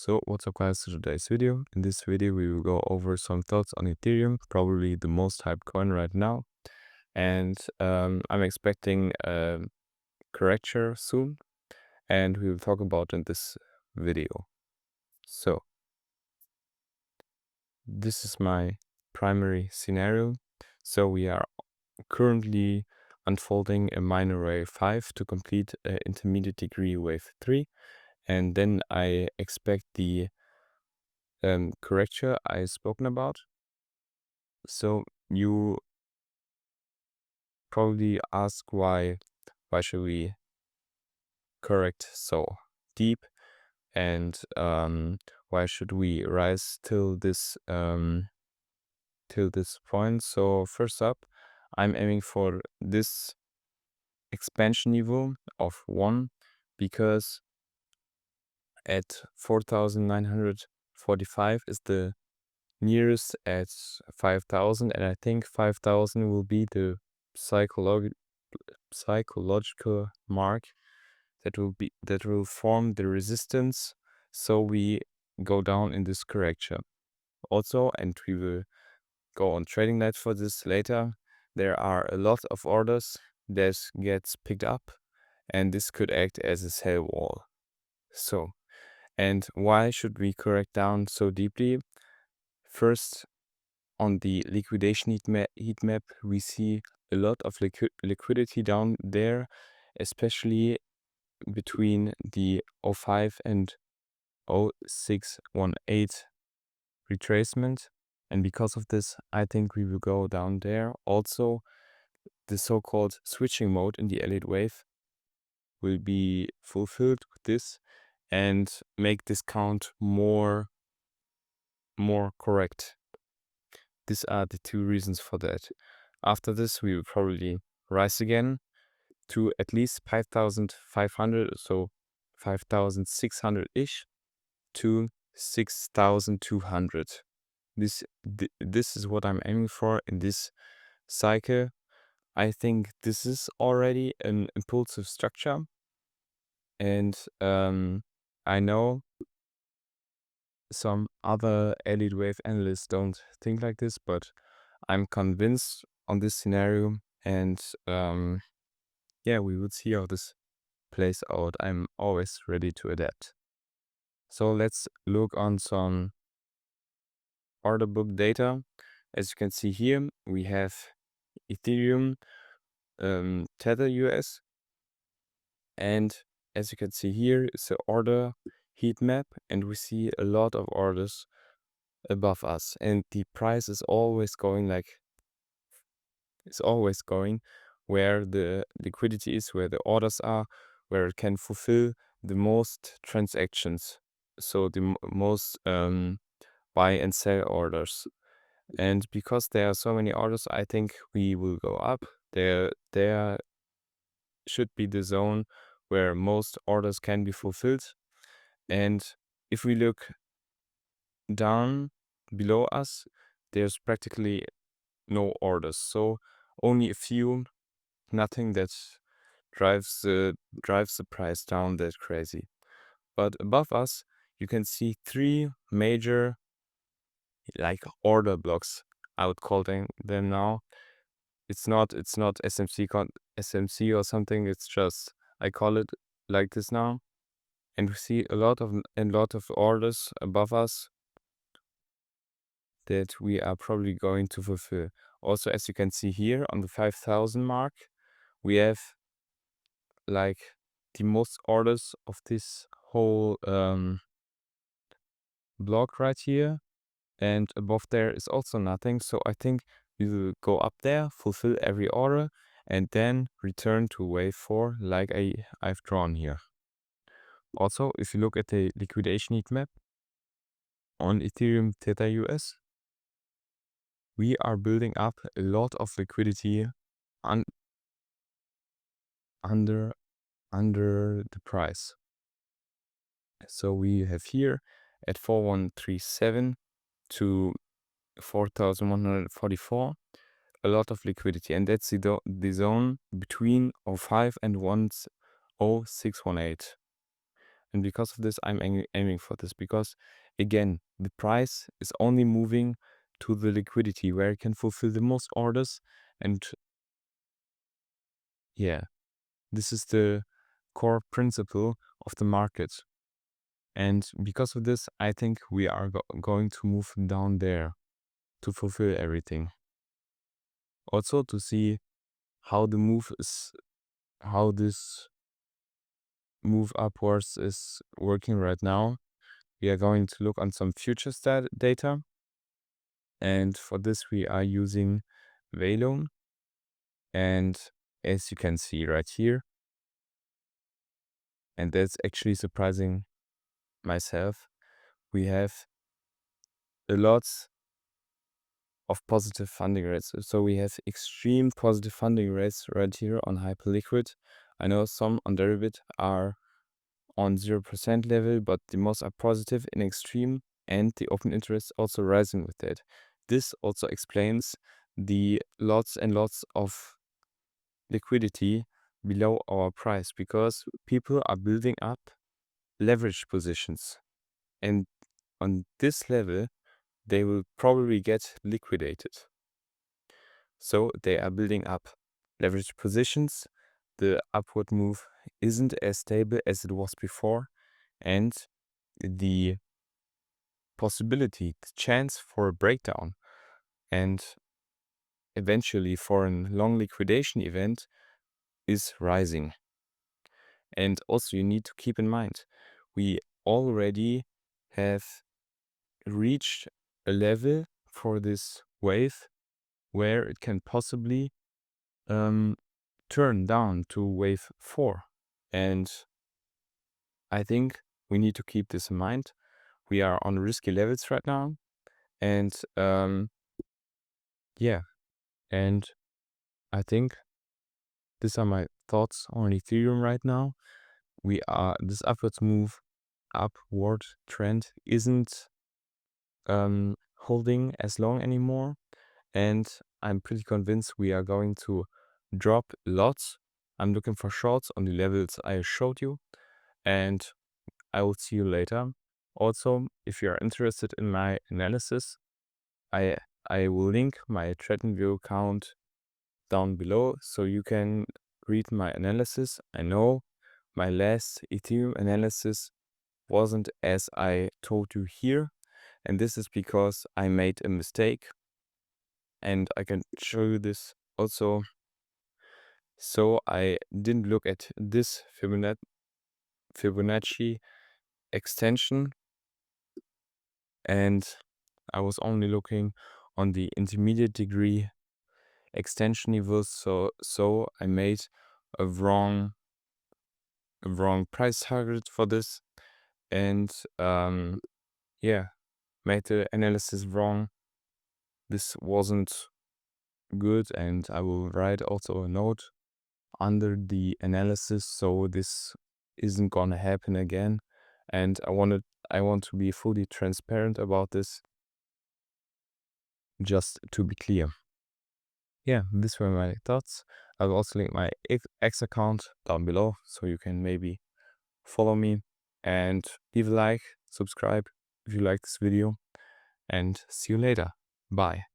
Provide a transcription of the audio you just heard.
So what's up guys, to today's video. In this video we will go over some thoughts on Ethereum, probably the most hyped coin right now. And I'm expecting a correction soon, and we will talk about in this video. So this is my primary scenario. So we are currently unfolding a minor wave 5 to complete an intermediate degree wave 3. And then I expect the correction I spoken about. So you probably ask why should we correct so deep, and why should we rise till this point. So first up, I'm aiming for this expansion niveau of 1, because at 4,945 is the nearest at 5,000, and I think 5,000 will be the psychological mark that will form the resistance, so we go down in this correction. Also, and we will go on trading net for this later, there are a lot of orders that gets picked up, and this could act as a sell wall. So, and why should we correct down so deeply? First, on the liquidation heat map, we see a lot of liquidity down there, especially between the 05 and 0618 retracement. And because of this, I think we will go down there. Also, the so-called switching mode in the elite wave will be fulfilled with this and make this count more correct. These are the two reasons for that. After this, we will probably rise again to at least 5,500, so 5,600-ish to 6,200. This is what I'm aiming for in this cycle. I think this is already an impulsive structure, and I know some other elite wave analysts don't think like this, but I'm convinced on this scenario, and yeah, we would see how this plays out. I'm always ready to adapt. So let's look on some order book data. As you can see here, we have Ethereum, Tether US, and as you can see here, it's the order heat map, and we see a lot of orders above us, and the price is always going where the liquidity is, where the orders are, where it can fulfill the most transactions, so the most buy and sell orders. And because there are so many orders, I think we will go up. There should be the zone where most orders can be fulfilled. And if we look down below us, there's practically no orders, so only a few, nothing that drives the price down that crazy. But above us, you can see 3 major order blocks, I would call them now. It's not SMC or something, it's just, I call it like this now. And we see a lot of orders above us that we are probably going to fulfill. Also, as you can see here on the 5,000 mark, we have like the most orders of this whole block right here, and above there is also nothing. So I think we will go up there, fulfill every order, and then return to wave 4 like I've drawn here. Also, if you look at the liquidation heat map on Ethereum Theta US, we are building up a lot of liquidity under the price. So we have here at 4137 to 4,144 a lot of liquidity, and that's the zone between 05 and 10618. And because of this, I'm aiming for this, because again, the price is only moving to the liquidity where it can fulfill the most orders. And yeah, this is the core principle of the market. And because of this, I think we are going to move down there to fulfill everything. Also to see how how this move upwards is working right now, we are going to look on some future data. And for this, we are using Velo. And as you can see right here, and that's actually surprising myself, we have a lot of positive funding rates. So we have extreme positive funding rates right here on Hyperliquid. I know some on Deribit are on 0% level, but the most are positive in extreme, and the open interest also rising with that. This also explains the lots and lots of liquidity below our price, because people are building up leverage positions, and on this level they will probably get liquidated. So they are building up leverage positions. The upward move isn't as stable as it was before, and the possibility, the chance for a breakdown and eventually for a long liquidation event is rising. And also you need to keep in mind, we already have reached a level for this wave where it can possibly turn down to wave 4. And I think we need to keep this in mind. We are on risky levels right now. And yeah, and I think these are my thoughts on Ethereum right now. This upward trend isn't holding as long anymore. And I'm pretty convinced we are going to drop lots. I'm looking for shorts on the levels I showed you, and I will see you later. Also, if you are interested in my analysis, I will link my TradingView account down below so you can read my analysis. I know my last Ethereum analysis wasn't as I told you here, and this is because I made a mistake, and I can show you this also. So I didn't look at this Fibonacci extension, and I was only looking on the intermediate degree extension levels. So I made a wrong price target for this, and yeah, made the analysis wrong. This wasn't good, and I will write also a note under the analysis so this isn't gonna happen again. And I want to be fully transparent about this, just to be clear. Yeah, these were my thoughts. I'll also link my X account down below so you can maybe follow me, and leave a like, subscribe if you like this video, and see you later. Bye.